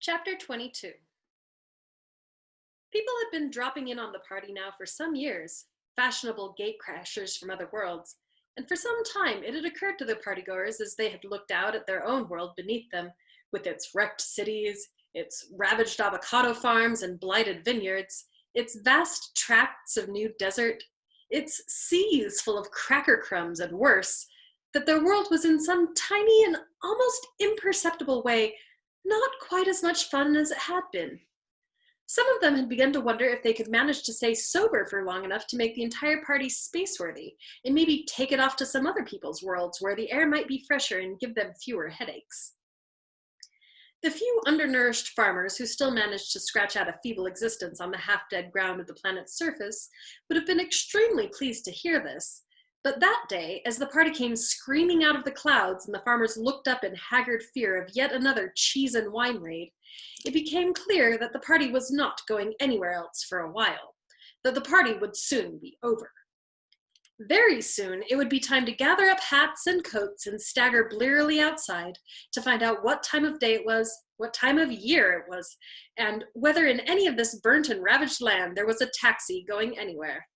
Chapter 22. People had been dropping in on the party now for some years, fashionable gatecrashers from other worlds, and for some time it had occurred to the partygoers as they had looked out at their own world beneath them, with its wrecked cities, its ravaged avocado farms and blighted vineyards, its vast tracts of new desert, its seas full of cracker crumbs and worse, that their world was in some tiny and almost imperceptible way not quite as much fun as it had been. Some of them had begun to wonder if they could manage to stay sober for long enough to make the entire party space-worthy, and maybe take it off to some other people's worlds where the air might be fresher and give them fewer headaches. The few undernourished farmers who still managed to scratch out a feeble existence on the half-dead ground of the planet's surface would have been extremely pleased to hear this. But that day, as the party came screaming out of the clouds and the farmers looked up in haggard fear of yet another cheese and wine raid, it became clear that the party was not going anywhere else for a while, that the party would soon be over. Very soon, it would be time to gather up hats and coats and stagger blearily outside to find out what time of day it was, what time of year it was, and whether in any of this burnt and ravaged land there was a taxi going anywhere.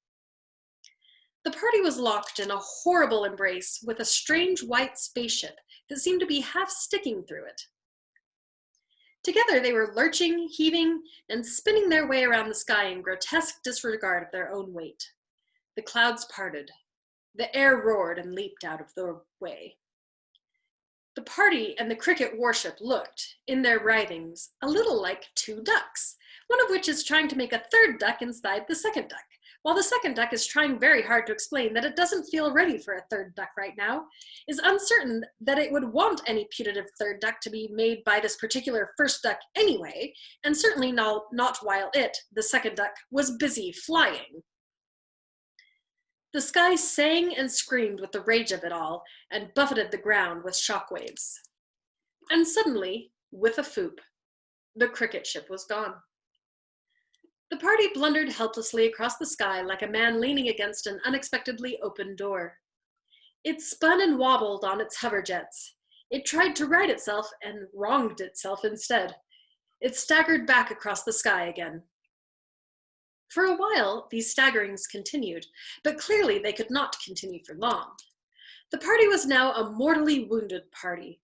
The party was locked in a horrible embrace with a strange white spaceship that seemed to be half sticking through it. Together they were lurching, heaving, and spinning their way around the sky in grotesque disregard of their own weight. The clouds parted. The air roared and leaped out of the way. The party and the cricket warship looked, in their writhings, a little like two ducks, one of which is trying to make a third duck inside the second duck, while the second duck is trying very hard to explain that it doesn't feel ready for a third duck right now, is uncertain that it would want any putative third duck to be made by this particular first duck anyway, and certainly not while it, the second duck, was busy flying. The sky sang and screamed with the rage of it all, and buffeted the ground with shockwaves. And suddenly, with a foop, the cricket ship was gone. The party blundered helplessly across the sky like a man leaning against an unexpectedly open door. It spun and wobbled on its hover jets. It tried to right itself and wronged itself instead. It staggered back across the sky again. For a while, these staggerings continued, but clearly they could not continue for long. The party was now a mortally wounded party.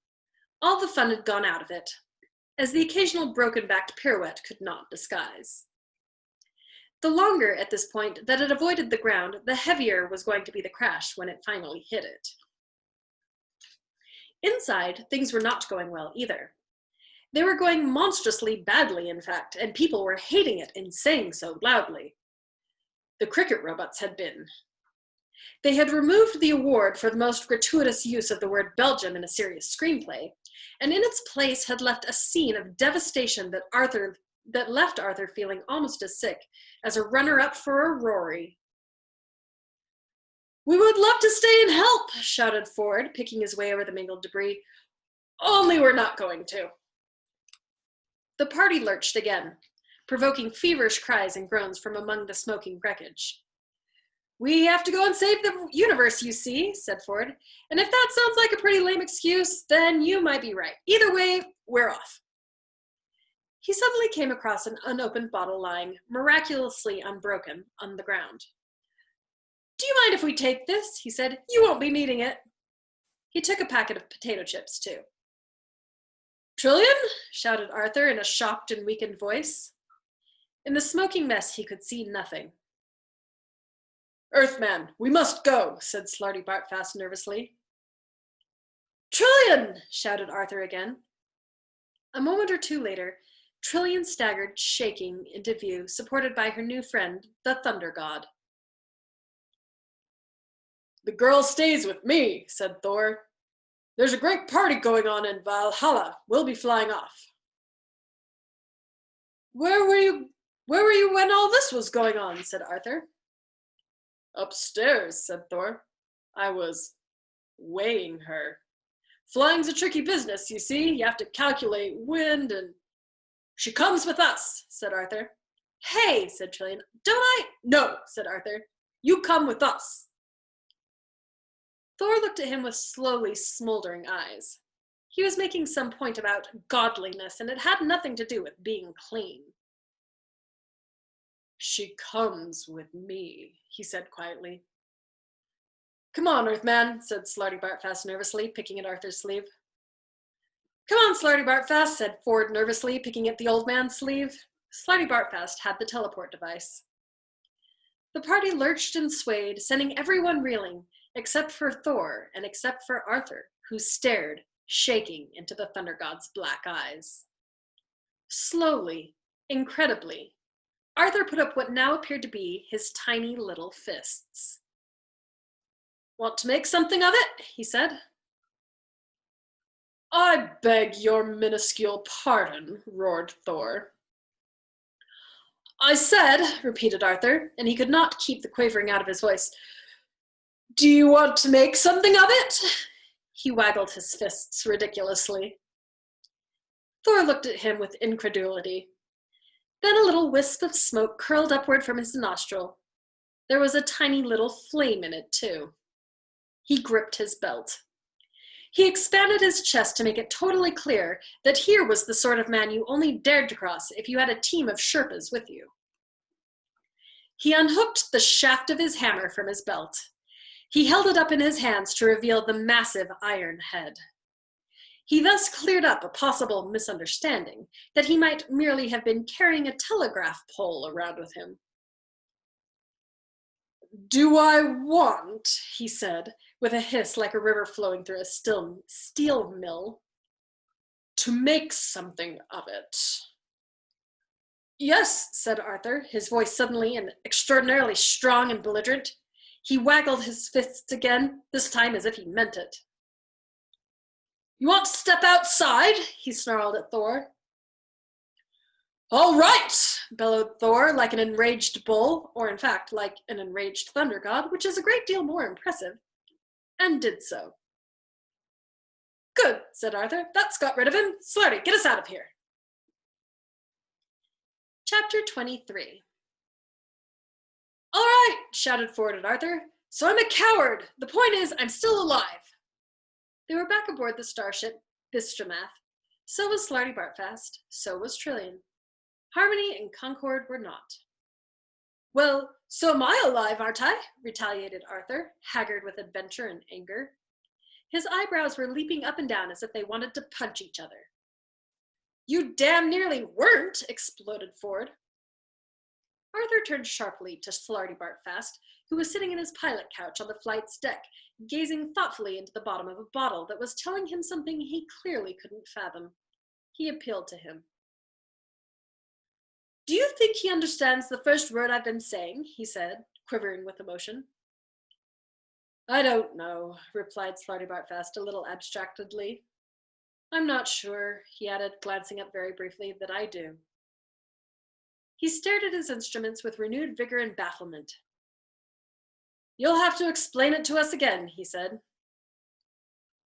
All the fun had gone out of it, as the occasional broken-backed pirouette could not disguise. The longer, at this point, that it avoided the ground, the heavier was going to be the crash when it finally hit it. Inside, things were not going well either. They were going monstrously badly, in fact, and people were hating it and saying so loudly. The cricket robots had been. They had removed the award for the most gratuitous use of the word Belgium in a serious screenplay, and in its place had left a scene of devastation that left Arthur feeling almost as sick as a runner-up for a Rory. "We would love to stay and help," shouted Ford, picking his way over the mingled debris. "Only we're not going to." The party lurched again, provoking feverish cries and groans from among the smoking wreckage. "We have to go and save the universe, you see," said Ford. "And if that sounds like a pretty lame excuse, then you might be right. Either way, we're off." He suddenly came across an unopened bottle lying, miraculously unbroken, on the ground. "Do you mind if we take this?" he said. "You won't be needing it." He took a packet of potato chips, too. "Trillion?" shouted Arthur in a shocked and weakened voice. In the smoking mess, he could see nothing. "Earthman, we must go," said Slarty Bartfast nervously. "Trillion!" shouted Arthur again. A moment or two later, Trillion staggered, shaking, into view, supported by her new friend, the Thunder God. "The girl stays with me," said Thor. "There's a great party going on in Valhalla. We'll be flying off." Where were you when all this was going on?" said Arthur. "Upstairs," said Thor. "I was weighing her. Flying's a tricky business, you see. You have to calculate wind and—" "She comes with us," said Arthur. "Hey," said Trillion. "Don't I—" "No," said Arthur. "You come with us." Thor looked at him with slowly smoldering eyes. He was making some point about godliness, and it had nothing to do with being clean. "She comes with me," he said quietly. "Come on, Earthman," said Slarty Bartfast nervously, picking at Arthur's sleeve. "Come on, Slarty Bartfast," said Ford nervously, picking at the old man's sleeve. Slarty Bartfast had the teleport device. The party lurched and swayed, sending everyone reeling, except for Thor and except for Arthur, who stared, shaking, into the Thunder God's black eyes. Slowly, incredibly, Arthur put up what now appeared to be his tiny little fists. "Want to make something of it?" he said. "I beg your minuscule pardon," roared Thor. "I said," repeated Arthur, and he could not keep the quavering out of his voice, "do you want to make something of it?" He waggled his fists ridiculously. Thor looked at him with incredulity. Then a little wisp of smoke curled upward from his nostril. There was a tiny little flame in it, too. He gripped his belt. He expanded his chest to make it totally clear that here was the sort of man you only dared to cross if you had a team of Sherpas with you. He unhooked the shaft of his hammer from his belt. He held it up in his hands to reveal the massive iron head. He thus cleared up a possible misunderstanding that he might merely have been carrying a telegraph pole around with him. "Do I want," he said, with a hiss like a river flowing through a steel mill, "to make something of it?" "Yes," said Arthur, his voice suddenly and extraordinarily strong and belligerent. He waggled his fists again, this time as if he meant it. "You want to step outside?" he snarled at Thor. "All right," bellowed Thor like an enraged bull, or in fact like an enraged thunder god, which is a great deal more impressive, and did so. "Good," said Arthur. "That's got rid of him. Slarty, get us out of here." Chapter 23. "All right," shouted Ford at Arthur. "So I'm a coward. The point is, I'm still alive." They were back aboard the starship Bistramath. So was Slarty Bartfast. So was Trillian. Harmony and Concord were not. "Well, so am I alive, aren't I?" retaliated Arthur, haggard with adventure and anger. His eyebrows were leaping up and down as if they wanted to punch each other. "You damn nearly weren't," exploded Ford. Arthur turned sharply to Slarty Bartfast, who was sitting in his pilot couch on the flight's deck, gazing thoughtfully into the bottom of a bottle that was telling him something he clearly couldn't fathom. He appealed to him. "Do you think he understands the first word I've been saying?" he said, quivering with emotion. "I don't know," replied Slarty Bartfast a little abstractedly. "I'm not sure," he added, glancing up very briefly, "that I do." He stared at his instruments with renewed vigor and bafflement. "You'll have to explain it to us again," he said.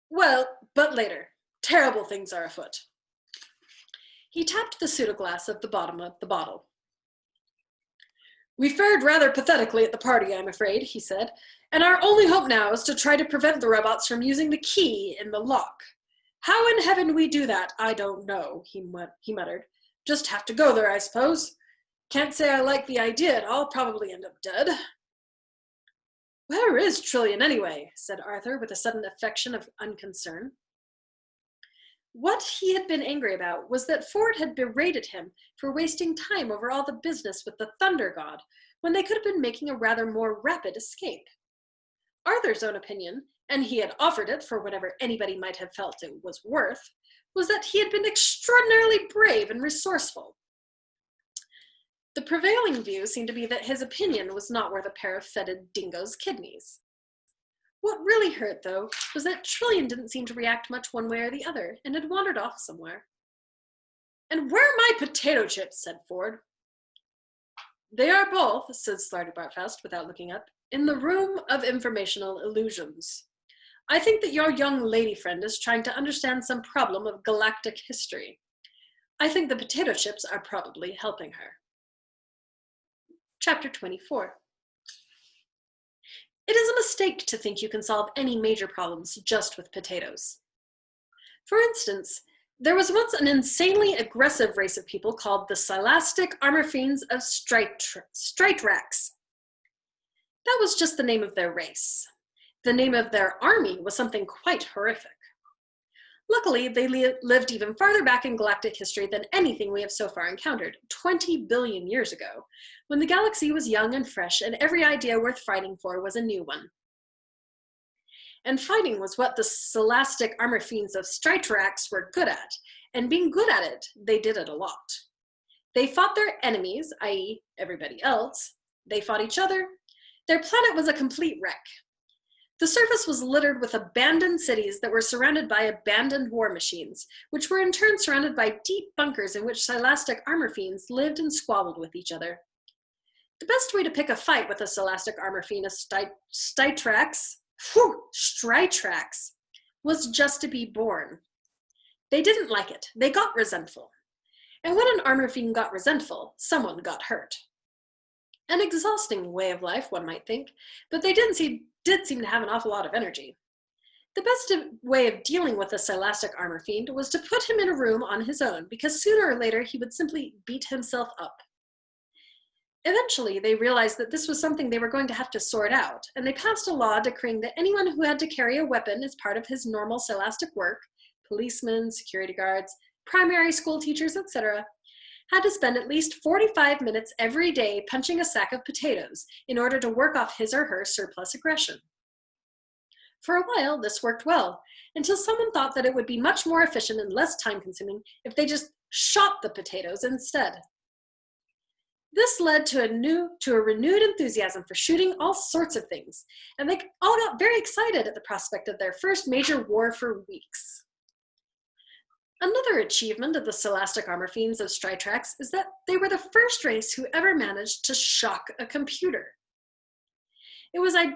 "Well, but later. Terrible things are afoot." He tapped the pseudoglass at the bottom of the bottle. "We fared rather pathetically at the party, I'm afraid," he said, "and our only hope now is to try to prevent the robots from using the key in the lock. How in heaven we do that, I don't know," he muttered. "Just have to go there, I suppose. Can't say I like the idea at all. Probably end up dead." "Where is Trillian, anyway?" said Arthur, with a sudden affection of unconcern. What he had been angry about was that Ford had berated him for wasting time over all the business with the Thunder God, when they could have been making a rather more rapid escape. Arthur's own opinion, and he had offered it for whatever anybody might have felt it was worth, was that he had been extraordinarily brave and resourceful. The prevailing view seemed to be that his opinion was not worth a pair of fetid dingo's kidneys. What really hurt, though, was that Trillian didn't seem to react much one way or the other, and had wandered off somewhere. "And where are my potato chips?" said Ford. "They are both," said Slarty Bartfast without looking up, "in the room of informational illusions. I think that your young lady friend is trying to understand some problem of galactic history. I think the potato chips are probably helping her." Chapter 24. It is a mistake to think you can solve any major problems just with potatoes. For instance, there was once an insanely aggressive race of people called the Silastic Armor Fiends of Stritrax. That was just the name of their race. The name of their army was something quite horrific. Luckily, they lived even farther back in galactic history than anything we have so far encountered, 20 billion years ago, when the galaxy was young and fresh and every idea worth fighting for was a new one. And fighting was what the Silastic Armor Fiends of Stritrax were good at, and being good at it, they did it a lot. They fought their enemies, i.e. everybody else. They fought each other. Their planet was a complete wreck. The surface was littered with abandoned cities that were surrounded by abandoned war machines, which were in turn surrounded by deep bunkers in which Silastic Armor Fiends lived and squabbled with each other. The best way to pick a fight with a Silastic Armor Fiend of Stritrax was just to be born. They didn't like it. They got resentful. And when an armor fiend got resentful, someone got hurt. An exhausting way of life, one might think, but they did seem to have an awful lot of energy. The best way of dealing with a Silastic Armor Fiend was to put him in a room on his own, because sooner or later he would simply beat himself up. Eventually, they realized that this was something they were going to have to sort out, and they passed a law decreeing that anyone who had to carry a weapon as part of his normal Silastic work, policemen, security guards, primary school teachers, etc., had to spend at least 45 minutes every day punching a sack of potatoes in order to work off his or her surplus aggression. For a while, this worked well, until someone thought that it would be much more efficient and less time-consuming if they just shot the potatoes instead. This led to a renewed enthusiasm for shooting all sorts of things, and they all got very excited at the prospect of their first major war for weeks. Another achievement of the Silastic Armor Fiends of Stritrax is that they were the first race who ever managed to shock a computer. It was a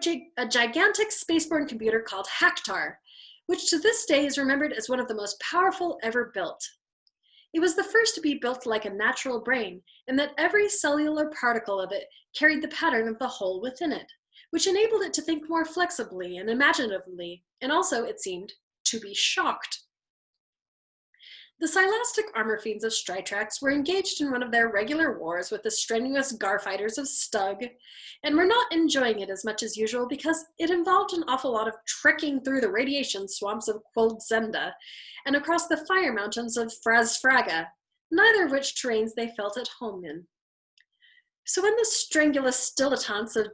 gigantic spaceborne computer called Hactar, which to this day is remembered as one of the most powerful ever built. It was the first to be built like a natural brain, in that every cellular particle of it carried the pattern of the whole within it, which enabled it to think more flexibly and imaginatively, and also, it seemed, to be shocked. The Silastic Armor Fiends of Stritrax were engaged in one of their regular wars with the strenuous Garfighters of Stug, and were not enjoying it as much as usual because it involved an awful lot of trekking through the radiation swamps of Quildzenda and across the fire mountains of Frazfraga, neither of which terrains they felt at home in. So when the strangulous dilettantes of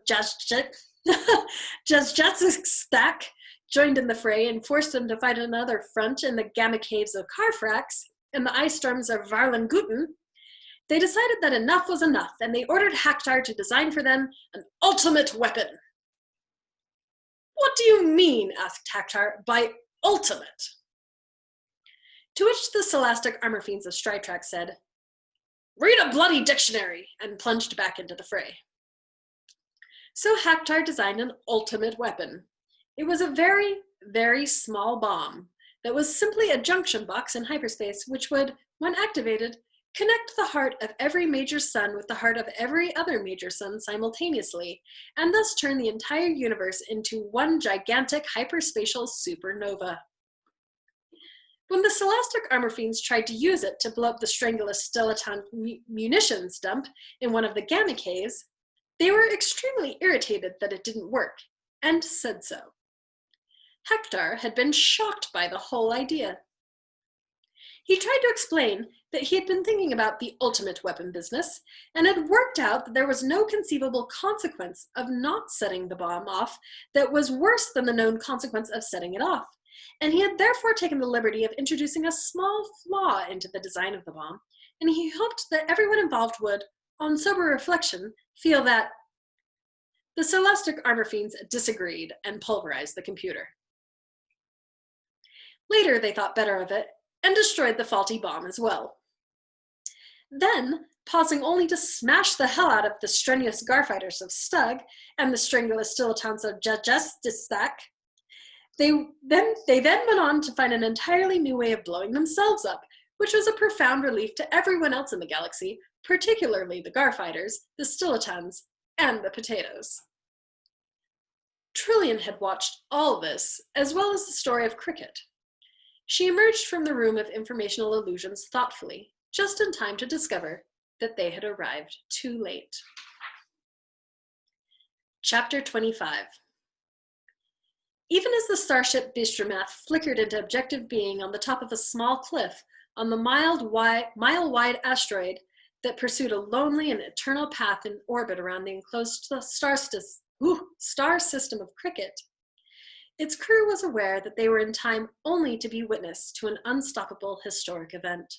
Jazjatstak joined in the fray and forced them to fight another front in the Gamma Caves of Carfrax and the ice storms of Varlanguten, they decided that enough was enough, and they ordered Hactar to design for them an ultimate weapon. "What do you mean," asked Hactar, "by ultimate?" To which the Silastic Armor Fiends of Stritrax said, "Read a bloody dictionary," and plunged back into the fray. So Hactar designed an ultimate weapon. It was a very, very small bomb that was simply a junction box in hyperspace which would, when activated, connect the heart of every major sun with the heart of every other major sun simultaneously, and thus turn the entire universe into one gigantic hyperspatial supernova. When the Silastic Armor Fiends tried to use it to blow up the Strangulus Stellatan munitions dump in one of the Gamma Caves, they were extremely irritated that it didn't work, and said so. Hactar had been shocked by the whole idea. He tried to explain that he had been thinking about the ultimate weapon business and had worked out that there was no conceivable consequence of not setting the bomb off that was worse than the known consequence of setting it off, and he had therefore taken the liberty of introducing a small flaw into the design of the bomb, and he hoped that everyone involved would, on sober reflection, feel that the Silastic Armor Fiends disagreed and pulverized the computer. Later, they thought better of it and destroyed the faulty bomb as well. Then, pausing only to smash the hell out of the strenuous Garfighters of Stug and the strangulous dilettantes of Jazjatstak, they then went on to find an entirely new way of blowing themselves up, which was a profound relief to everyone else in the galaxy, particularly the Garfighters, the Stilitans, and the potatoes. Trillian had watched all this, as well as the story of Cricket. She emerged from the room of informational illusions thoughtfully, just in time to discover that they had arrived too late. Chapter 25. Even as the starship Bistromath flickered into objective being on the top of a small cliff on the mile-wide asteroid that pursued a lonely and eternal path in orbit around the enclosed star system of Cricket, its crew was aware that they were in time only to be witness to an unstoppable historic event.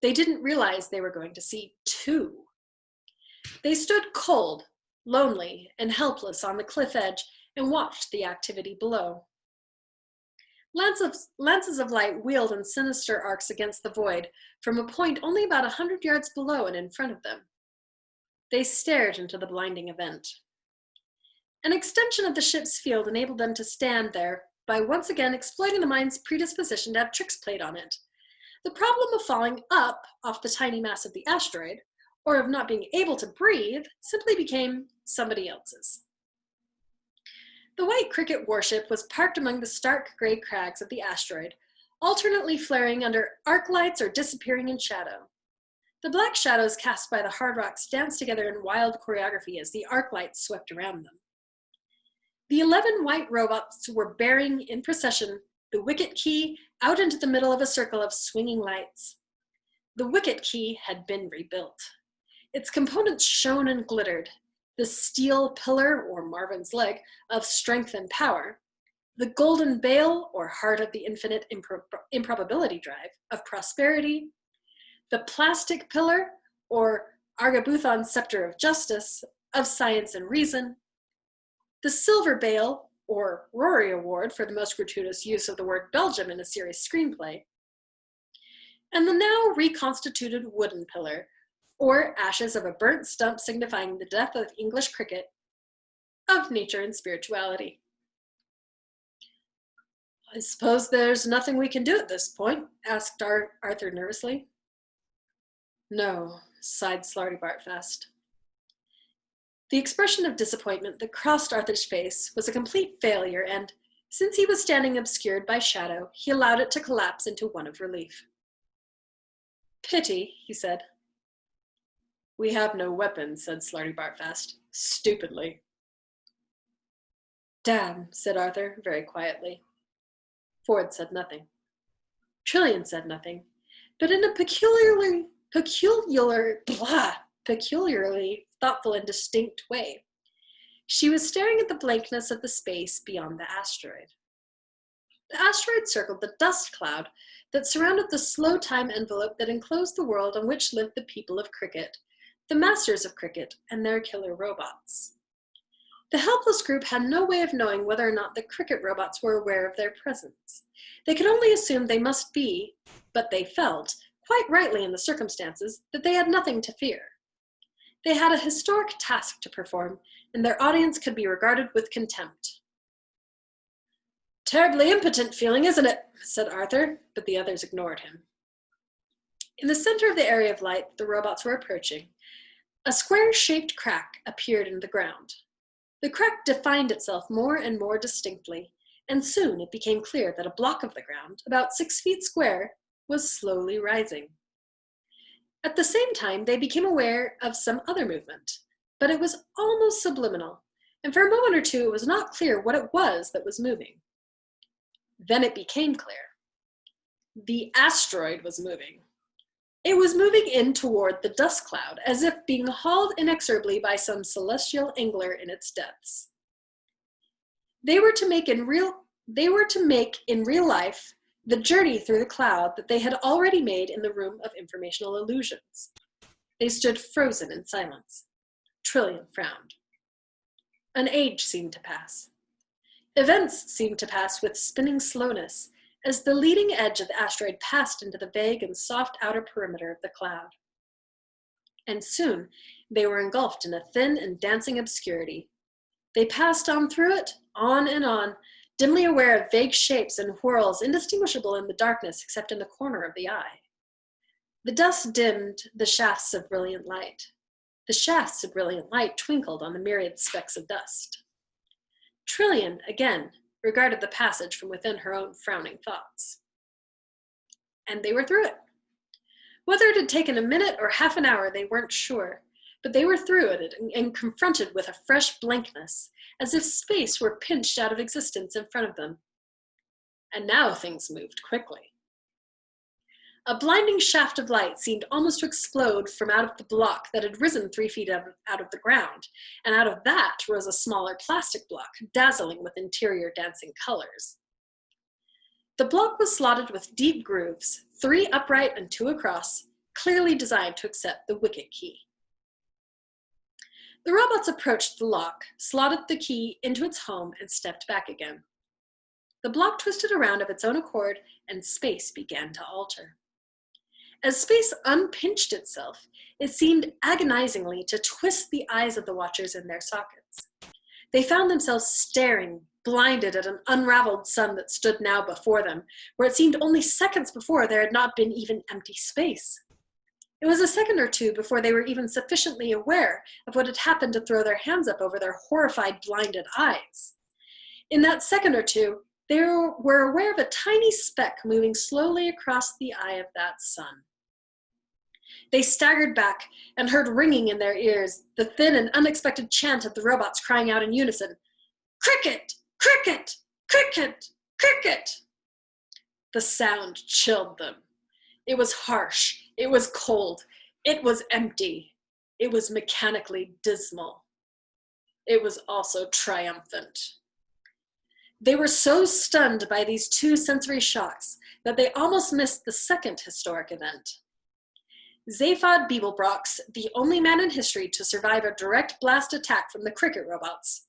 They didn't realize they were going to see two. They stood cold, lonely, and helpless on the cliff edge and watched the activity below. Lances of light wheeled in sinister arcs against the void from a point only about 100 yards below and in front of them. They stared into the blinding event. An extension of the ship's field enabled them to stand there by once again exploiting the mind's predisposition to have tricks played on it. The problem of falling up off the tiny mass of the asteroid, or of not being able to breathe, simply became somebody else's. The white Cricket warship was parked among the stark gray crags of the asteroid, alternately flaring under arc lights or disappearing in shadow. The black shadows cast by the hard rocks danced together in wild choreography as the arc lights swept around them. The 11 white robots were bearing in procession the Wicket Key out into the middle of a circle of swinging lights. The Wicket Key had been rebuilt. Its components shone and glittered. The steel pillar, or Marvin's leg, of strength and power, the golden bale, or heart of the infinite improbability drive, of prosperity, the plastic pillar, or Argabuthon's scepter of justice, of science and reason, the silver bale, or Rory Award for the most gratuitous use of the word Belgium in a series screenplay, and the now reconstituted wooden pillar, or ashes of a burnt stump signifying the death of English cricket, of nature and spirituality. I suppose there's nothing we can do at this point, asked Arthur nervously. No, sighed Slartibartfast. The expression of disappointment that crossed Arthur's face was a complete failure, and, since he was standing obscured by shadow, he allowed it to collapse into one of relief. Pity, he said. We have no weapons, said Slartibartfast, stupidly. Damn, said Arthur, very quietly. Ford said nothing. Trillian said nothing, but in a peculiarly thoughtful and distinct way. She was staring at the blankness of the space beyond the asteroid. The asteroid circled the dust cloud that surrounded the slow time envelope that enclosed the world on which lived the people of Cricket, the masters of Cricket, and their killer robots. The helpless group had no way of knowing whether or not the Cricket robots were aware of their presence. They could only assume they must be, but they felt, quite rightly in the circumstances, that they had nothing to fear. They had a historic task to perform, and their audience could be regarded with contempt. Terribly impotent feeling, isn't it? Said Arthur, but the others ignored him. In the center of the area of light the robots were approaching, a square-shaped crack appeared in the ground. The crack defined itself more and more distinctly, and soon it became clear that a block of the ground, about 6 feet square, was slowly rising. At the same time, they became aware of some other movement, but it was almost subliminal, and for a moment or two it was not clear what it was that was moving. Then it became clear. The asteroid was moving. It was moving in toward the dust cloud, as if being hauled inexorably by some celestial angler in its depths. They were to make in real life the journey through the cloud that they had already made in the room of informational illusions. They stood frozen in silence. Trillian frowned. An age seemed to pass. Events seemed to pass with spinning slowness, as the leading edge of the asteroid passed into the vague and soft outer perimeter of the cloud. And soon they were engulfed in a thin and dancing obscurity. They passed on through it, on and on, dimly aware of vague shapes and whirls indistinguishable in the darkness except in the corner of the eye. The dust dimmed the shafts of brilliant light. The shafts of brilliant light twinkled on the myriad specks of dust. Trillian, again, regarded the passage from within her own frowning thoughts. and they were through it. Whether it had taken a minute or half an hour, they weren't sure, but they were through it and confronted with a fresh blankness, as if space were pinched out of existence in front of them. And now things moved quickly. A blinding shaft of light seemed almost to explode from out of the block that had risen 3 feet out of the ground, and out of that rose a smaller plastic block, dazzling with interior dancing colors. The block was slotted with deep grooves, 3 upright and 2 across, clearly designed to accept the wicket key. The robots approached the lock, slotted the key into its home, and stepped back again. The block twisted around of its own accord, and space began to alter. As space unpinched itself, it seemed agonizingly to twist the eyes of the watchers in their sockets. They found themselves staring, blinded at an unraveled sun that stood now before them, where it seemed only seconds before there had not been even empty space. It was a second or two before they were even sufficiently aware of what had happened to throw their hands up over their horrified, blinded eyes. In that second or two, they were aware of a tiny speck moving slowly across the eye of that sun. They staggered back and heard ringing in their ears the thin and unexpected chant of the robots crying out in unison, "Cricket! Cricket! Cricket! Cricket!" The sound chilled them. It was harsh. It was cold. It was empty. It was mechanically dismal. It was also triumphant. They were so stunned by these 2 sensory shocks that they almost missed the second historic event. Zaphod Beeblebrox, the only man in history to survive a direct blast attack from the cricket robots,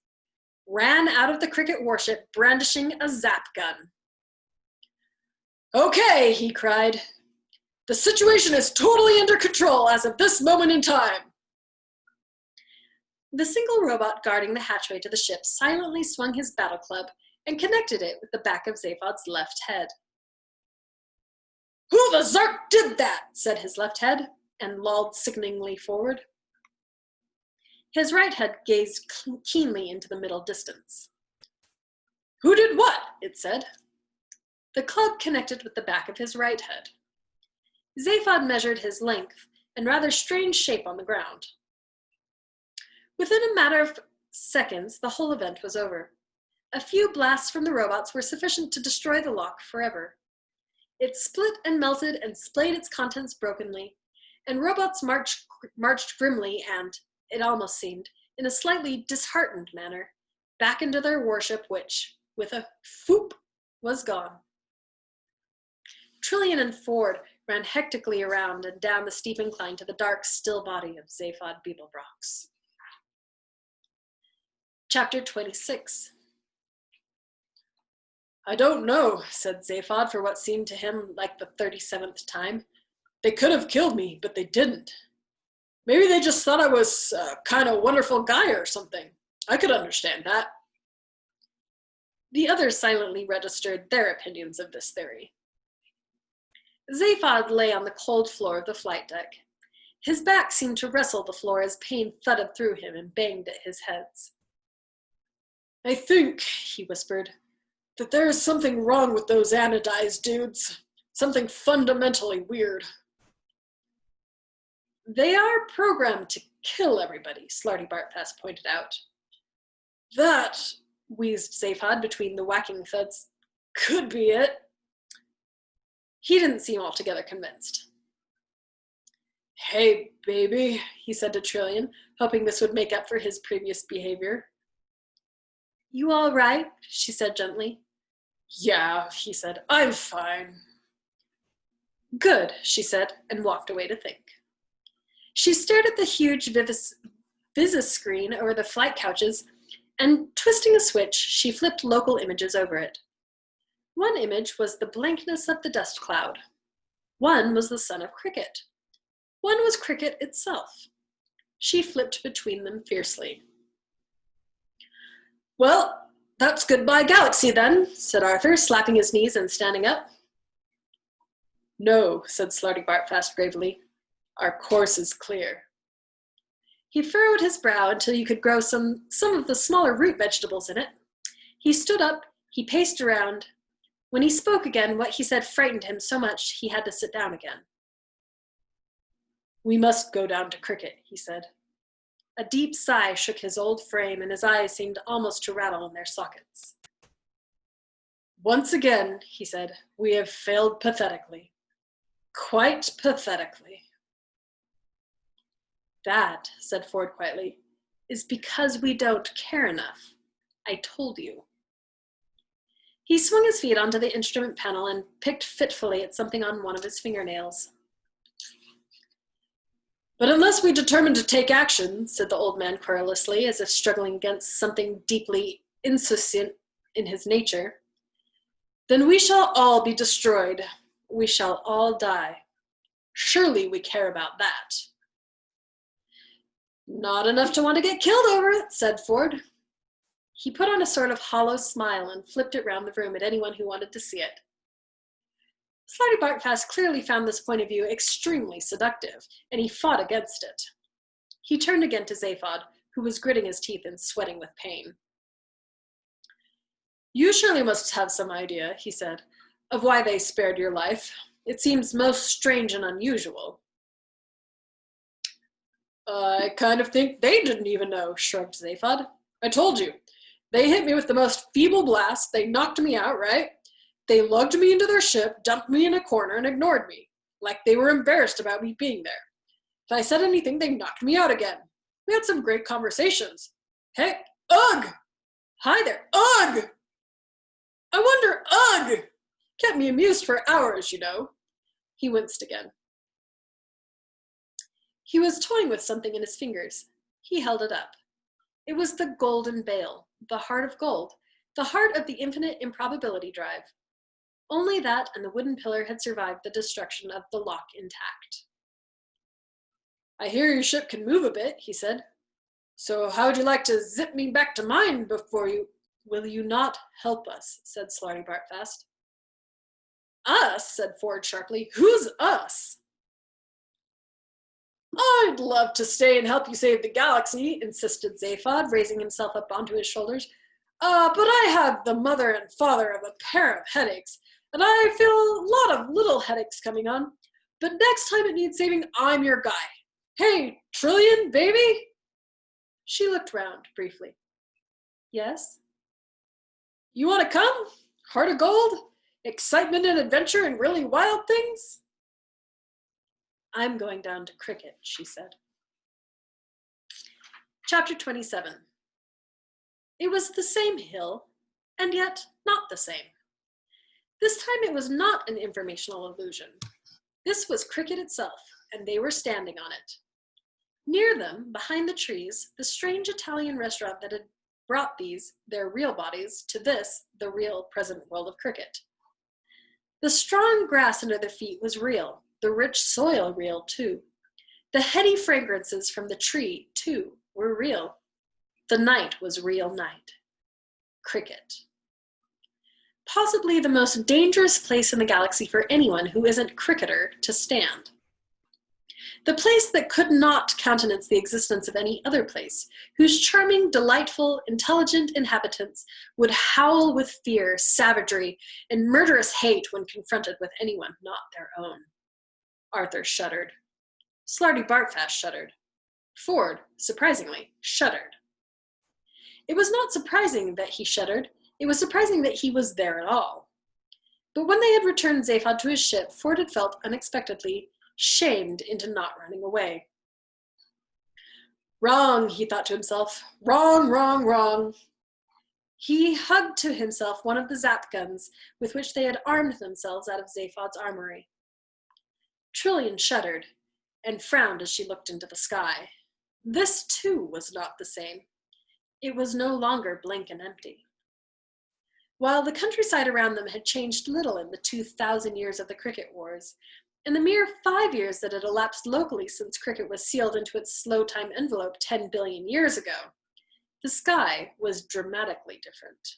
ran out of the cricket warship brandishing a zap gun. "Okay," he cried. "The situation is totally under control as of this moment in time." The single robot guarding the hatchway to the ship silently swung his battle club and connected it with the back of Zaphod's left head. "Who the Zark did that?" said his left head, and lolled sickeningly forward. His right head gazed keenly into the middle distance. "Who did what?" it said. The club connected with the back of his right head. Zaphod measured his length and rather strange shape on the ground. Within a matter of seconds, the whole event was over. A few blasts from the robots were sufficient to destroy the lock forever. It split and melted and splayed its contents brokenly, and robots marched grimly and, it almost seemed, in a slightly disheartened manner, back into their warship, which, with a foop, was gone. Trillian and Ford ran hectically around and down the steep incline to the dark, still body of Zaphod Beeblebrox. Chapter 26. "I don't know," said Zaphod for what seemed to him like the 37th time. "They could have killed me, but they didn't. Maybe they just thought I was a kind of wonderful guy or something. I could understand that." The others silently registered their opinions of this theory. Zaphod lay on the cold floor of the flight deck. His back seemed to wrestle the floor as pain thudded through him and banged at his heads. "I think," he whispered, "that there is something wrong with those anodized dudes. Something fundamentally weird." "They are programmed to kill everybody," Slarty Bartfast pointed out. "That," wheezed Zaphod between the whacking thuds, "could be it." He didn't seem altogether convinced. "Hey, baby," he said to Trillian, hoping this would make up for his previous behavior. "You all right?" she said gently. "Yeah," he said, "I'm fine." "Good," she said, and walked away to think. She stared at the huge Visus screen over the flight couches, and twisting a switch, she flipped local images over it. One image was the blankness of the dust cloud. One was the sun of Cricket. One was Cricket itself. She flipped between them fiercely. "Well, that's goodbye galaxy then," said Arthur, slapping his knees and standing up. "No," said Slarty Bartfast gravely. "Our course is clear." He furrowed his brow until you could grow some of the smaller root vegetables in it. He stood up, he paced around. When he spoke again, what he said frightened him so much he had to sit down again. "We must go down to cricket," he said. A deep sigh shook his old frame, and his eyes seemed almost to rattle in their sockets. "Once again," he said, "we have failed pathetically. Quite pathetically." "That," said Ford quietly, "is because we don't care enough. I told you." He swung his feet onto the instrument panel and picked fitfully at something on one of his fingernails. "But unless we determine to take action," said the old man querulously, as if struggling against something deeply insouciant in his nature, "then we shall all be destroyed. We shall all die. Surely we care about that." "Not enough to want to get killed over it," said Ford. He put on a sort of hollow smile and flipped it round the room at anyone who wanted to see it. Slarty Bartfast clearly found this point of view extremely seductive, and he fought against it. He turned again to Zaphod, who was gritting his teeth and sweating with pain. "You surely must have some idea," he said, "of why they spared your life. It seems most strange and unusual." "I kind of think they didn't even know," shrugged Zaphod. "I told you. They hit me with the most feeble blast. They knocked me out, right? They lugged me into their ship, dumped me in a corner, and ignored me, like they were embarrassed about me being there. If I said anything, they knocked me out again. We had some great conversations. Hey, ugh! Hi there, ugh! I wonder, ugh! Kept me amused for hours, you know." He winced again. He was toying with something in his fingers. He held it up. It was the golden bale, the heart of gold, the heart of the infinite improbability drive. Only that and the wooden pillar had survived the destruction of the lock intact. "I hear your ship can move a bit," he said. "So how would you like to zip me back to mine before you—" "Will you not help us?" said Slarty Bartfast. "Us?" said Ford sharply. "Who's us?" "I'd love to stay and help you save the galaxy," insisted Zaphod, raising himself up onto his shoulders. But I have the mother and father of a pair of headaches, and I feel a lot of little headaches coming on. But next time it needs saving, I'm your guy. Hey, Trillion, baby?" She looked round briefly. "Yes?" "You want to come? Heart of gold? Excitement and adventure and really wild things?" "I'm going down to cricket," she said. Chapter 27. It was the same hill, and yet not the same. This time it was not an informational illusion. This was cricket itself, and they were standing on it. Near them, behind the trees, the strange Italian restaurant that had brought these, their real bodies, to this, the real present world of cricket. The strong grass under their feet was real, the rich soil real, too. The heady fragrances from the tree, too, were real. The night was real night. Cricket. Possibly the most dangerous place in the galaxy for anyone who isn't cricketer to stand. The place that could not countenance the existence of any other place, whose charming, delightful, intelligent inhabitants would howl with fear, savagery, and murderous hate when confronted with anyone not their own. Arthur shuddered. Slarty Bartfast shuddered. Ford, surprisingly, shuddered. It was not surprising that he shuddered. It was surprising that he was there at all. But when they had returned Zaphod to his ship, Ford had felt unexpectedly shamed into not running away. Wrong, he thought to himself. Wrong, wrong, wrong. He hugged to himself one of the zap guns with which they had armed themselves out of Zaphod's armory. Trillion shuddered and frowned as she looked into the sky. This, too, was not the same. It was no longer blank and empty. While the countryside around them had changed little in the 2,000 years of the cricket wars, in the mere 5 years that had elapsed locally since cricket was sealed into its slow-time envelope 10 billion years ago, the sky was dramatically different.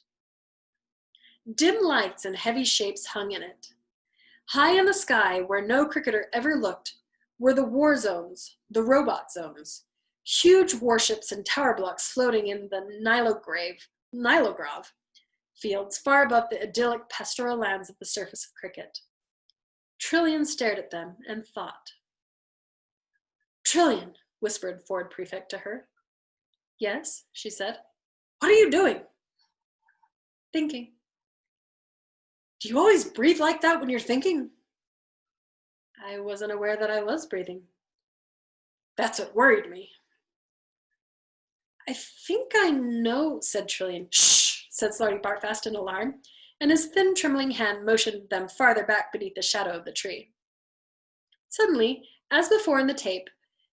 Dim lights and heavy shapes hung in it. High in the sky, where no cricketer ever looked, were the war zones, the robot zones, huge warships and tower blocks floating in the Nilograve, fields far above the idyllic pastoral lands of the surface of Cricket. Trillian stared at them and thought. "Trillian," whispered Ford Prefect to her. "Yes," she said. "What are you doing?" "Thinking." "Do you always breathe like that when you're thinking?" "I wasn't aware that I was breathing." "That's what worried me." "I think I know," said Trillian. "Shh," said Slarty Bartfast in alarm, and his thin, trembling hand motioned them farther back beneath the shadow of the tree. Suddenly, as before in the tape,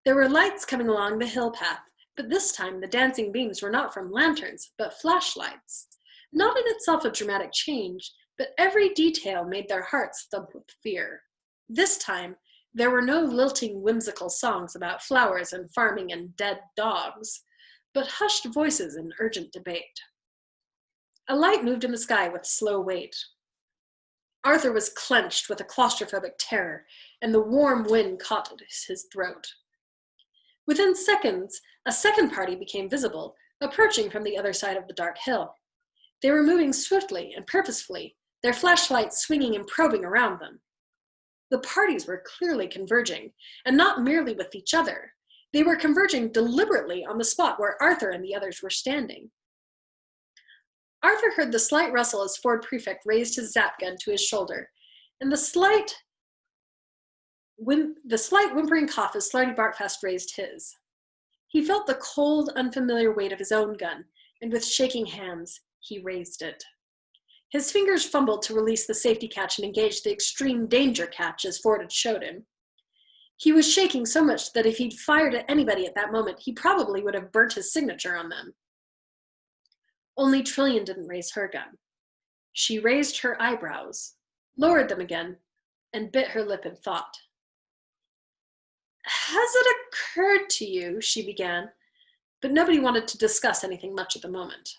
there were lights coming along the hill path, but this time the dancing beams were not from lanterns, but flashlights. Not in itself a dramatic change, but every detail made their hearts thump with fear. This time, there were no lilting, whimsical songs about flowers and farming and dead dogs, but hushed voices in urgent debate. A light moved in the sky with slow weight. Arthur was clenched with a claustrophobic terror, and the warm wind caught at his throat. Within seconds, a second party became visible, approaching from the other side of the dark hill. They were moving swiftly and purposefully, their flashlights swinging and probing around them. The parties were clearly converging, and not merely with each other. They were converging deliberately on the spot where Arthur and the others were standing. Arthur heard the slight rustle as Ford Prefect raised his zap gun to his shoulder, and the slight whimpering cough as Slarty Bartfast raised his. He felt the cold, unfamiliar weight of his own gun, and with shaking hands, he raised it. His fingers fumbled to release the safety catch and engage the extreme danger catch as Ford had showed him. He was shaking so much that if he'd fired at anybody at that moment, he probably would have burnt his signature on them. Only Trillian didn't raise her gun. She raised her eyebrows, lowered them again, and bit her lip in thought. "Has it occurred to you," she began, but nobody wanted to discuss anything much at the moment.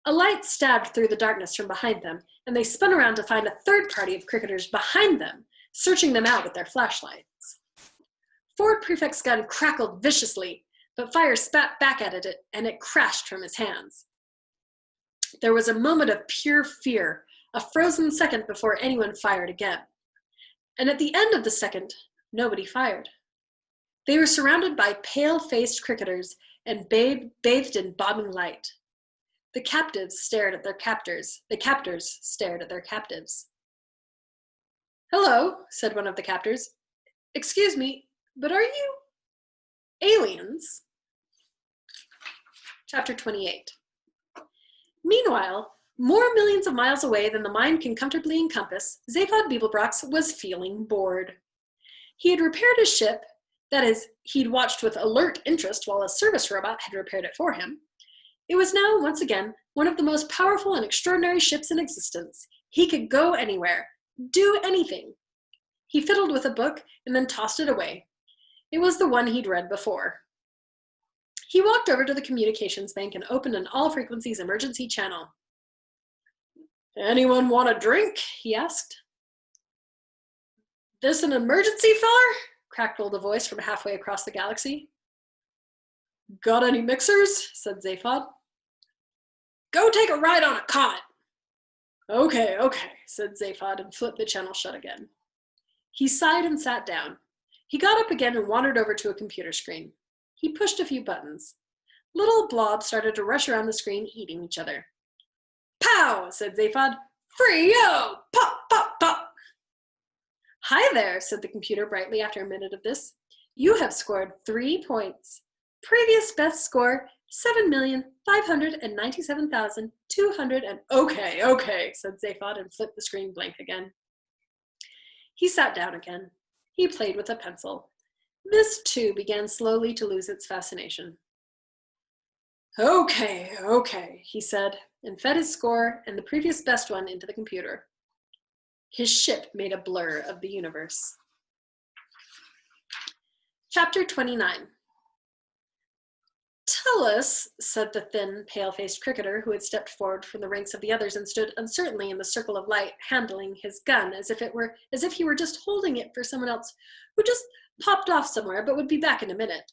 A light stabbed through the darkness from behind them, and they spun around to find a third party of cricketers behind them, searching them out with their flashlights. Ford Prefect's gun crackled viciously, but fire spat back at it, and it crashed from his hands. There was a moment of pure fear, a frozen second before anyone fired again. And at the end of the second, nobody fired. They were surrounded by pale-faced cricketers and bathed in bobbing light. The captives stared at their captors. The captors stared at their captives. "Hello," said one of the captors. "Excuse me, but are you aliens?" Chapter 28. Meanwhile, more millions of miles away than the mind can comfortably encompass, Zaphod Beeblebrox was feeling bored. He had repaired his ship, that is, he'd watched with alert interest while a service robot had repaired it for him. It was now, once again, one of the most powerful and extraordinary ships in existence. He could go anywhere, do anything. He fiddled with a book and then tossed it away. It was the one he'd read before. He walked over to the communications bank and opened an all-frequencies emergency channel. "Anyone want a drink?" he asked. "This an emergency, feller?" crackled a voice from halfway across the galaxy. "Got any mixers?" said Zaphod. "Go take a ride on a comet." Okay, said Zaphod and flipped the channel shut again. He sighed and sat down. He got up again and wandered over to a computer screen. He pushed a few buttons. Little blobs started to rush around the screen, eating each other. "Pow!" said Zaphod. "Free-yo! Pop, pop, pop!" "Hi there," said the computer brightly after a minute of this. "You have scored 3 points. Previous best score, 7,597,200 and..." Okay, said Zaphod and flipped the screen blank again. He sat down again. He played with a pencil. This, too, began slowly to lose its fascination. Okay, he said, and fed his score and the previous best one into the computer. His ship made a blur of the universe. Chapter 29. "Tell us," said the thin, pale-faced cricketer who had stepped forward from the ranks of the others and stood uncertainly in the circle of light, handling his gun as if he were just holding it for someone else who just popped off somewhere but would be back in a minute.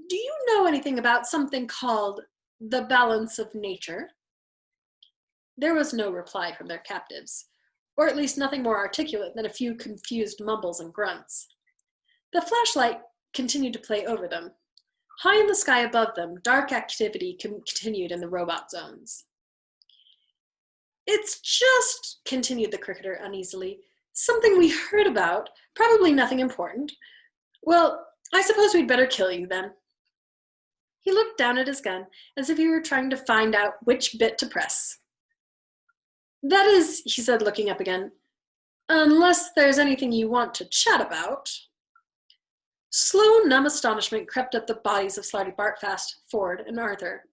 "Do you know anything about something called the balance of nature?" There was no reply from their captives, or at least nothing more articulate than a few confused mumbles and grunts. The flashlight continued to play over them. High in the sky above them, dark activity continued in the robot zones. "It's just," continued the cricketer uneasily, "something we heard about, probably nothing important. Well, I suppose we'd better kill you then." He looked down at his gun as if he were trying to find out which bit to press. "That is," he said, looking up again, "unless there's anything you want to chat about." Slow, numb astonishment crept up the bodies of Slarty Bartfast, Ford, and Arthur.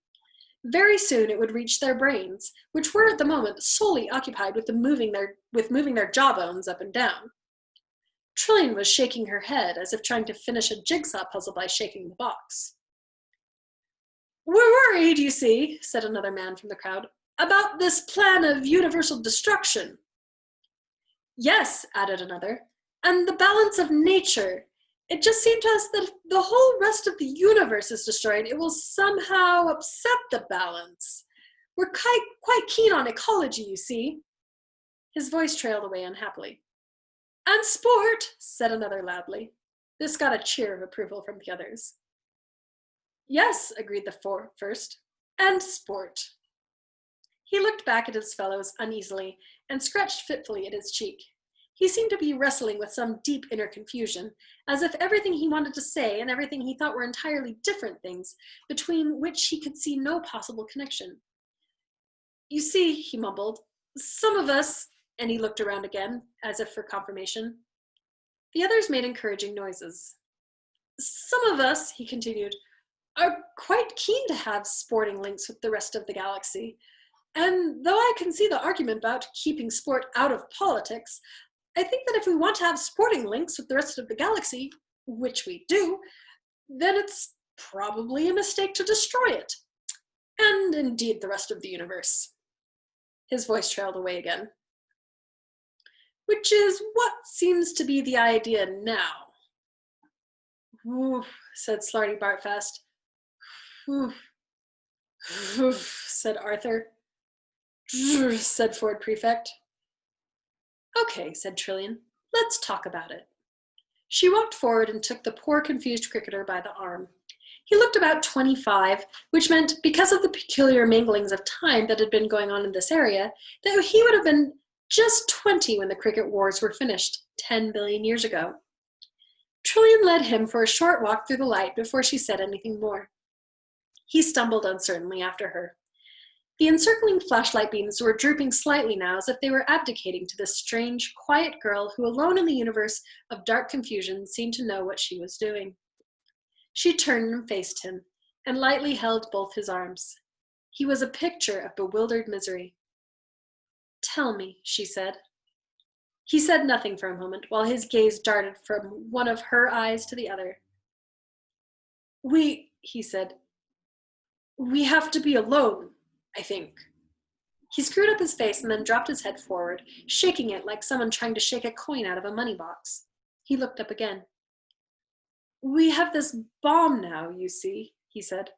Very soon it would reach their brains, which were at the moment solely occupied with moving their jawbones up and down. Trillian was shaking her head as if trying to finish a jigsaw puzzle by shaking the box. "We're worried, you see," said another man from the crowd, "about this plan of universal destruction." "Yes," added another, "and the balance of nature. It just seemed to us that if the whole rest of the universe is destroyed, it will somehow upset the balance. We're quite keen on ecology, you see." His voice trailed away unhappily. "And sport," said another loudly. This got a cheer of approval from the others. "Yes," agreed the first, "and sport." He looked back at his fellows uneasily and scratched fitfully at his cheek. He seemed to be wrestling with some deep inner confusion, as if everything he wanted to say and everything he thought were entirely different things, between which he could see no possible connection. "You see," he mumbled, "some of us," and he looked around again, as if for confirmation. The others made encouraging noises. "Some of us," he continued, "are quite keen to have sporting links with the rest of the galaxy. And though I can see the argument about keeping sport out of politics, I think that if we want to have sporting links with the rest of the galaxy, which we do, then it's probably a mistake to destroy it. And indeed the rest of the universe." His voice trailed away again. "Which is what seems to be the idea now." "Oof," said Slarty Bartfast. "Oof, oof," said Arthur. "Drrr," said Ford Prefect. "Okay," said Trillian. "Let's talk about it." She walked forward and took the poor confused cricketer by the arm. He looked about 25, which meant, because of the peculiar manglings of time that had been going on in this area, that he would have been just 20 when the cricket wars were finished, 10 billion years ago. Trillian led him for a short walk through the light before she said anything more. He stumbled uncertainly after her. The encircling flashlight beams were drooping slightly now, as if they were abdicating to this strange, quiet girl who, alone in the universe of dark confusion, seemed to know what she was doing. She turned and faced him, and lightly held both his arms. He was a picture of bewildered misery. "Tell me," she said. He said nothing for a moment, while his gaze darted from one of her eyes to the other. He said, "we have to be alone, I think." He screwed up his face and then dropped his head forward, shaking it like someone trying to shake a coin out of a money box. He looked up again. "We have this bomb now, you see," he said.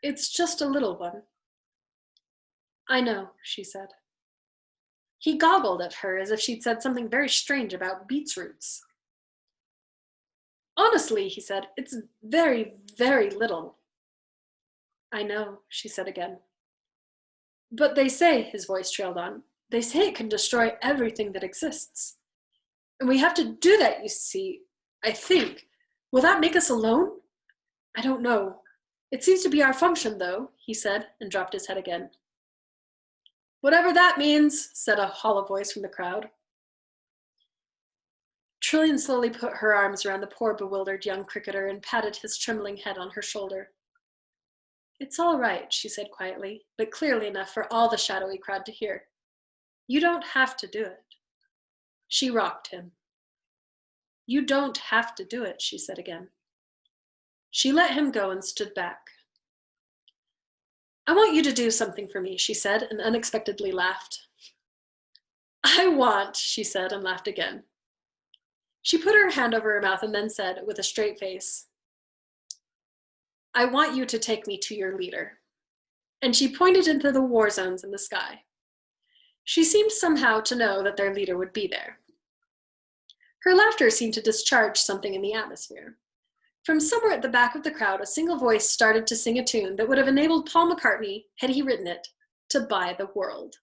"It's just a little one." "I know," she said. He goggled at her as if she'd said something very strange about beetroots. "Honestly," he said, "it's very, very little." "I know," she said again. "But they say," his voice trailed on, "they say it can destroy everything that exists. And we have to do that, you see, I think. Will that make us alone? I don't know. It seems to be our function, though," he said, and dropped his head again. "Whatever that means," said a hollow voice from the crowd. Trillian slowly put her arms around the poor bewildered young cricketer and patted his trembling head on her shoulder. "It's all right," she said quietly, but clearly enough for all the shadowy crowd to hear. "You don't have to do it." She rocked him. "You don't have to do it," she said again. She let him go and stood back. "I want you to do something for me," she said, and unexpectedly laughed. "I want," she said, and laughed again. She put her hand over her mouth and then said, with a straight face, "I want you to take me to your leader." And she pointed into the war zones in the sky. She seemed somehow to know that their leader would be there. Her laughter seemed to discharge something in the atmosphere. From somewhere at the back of the crowd, a single voice started to sing a tune that would have enabled Paul McCartney, had he written it, to buy the world.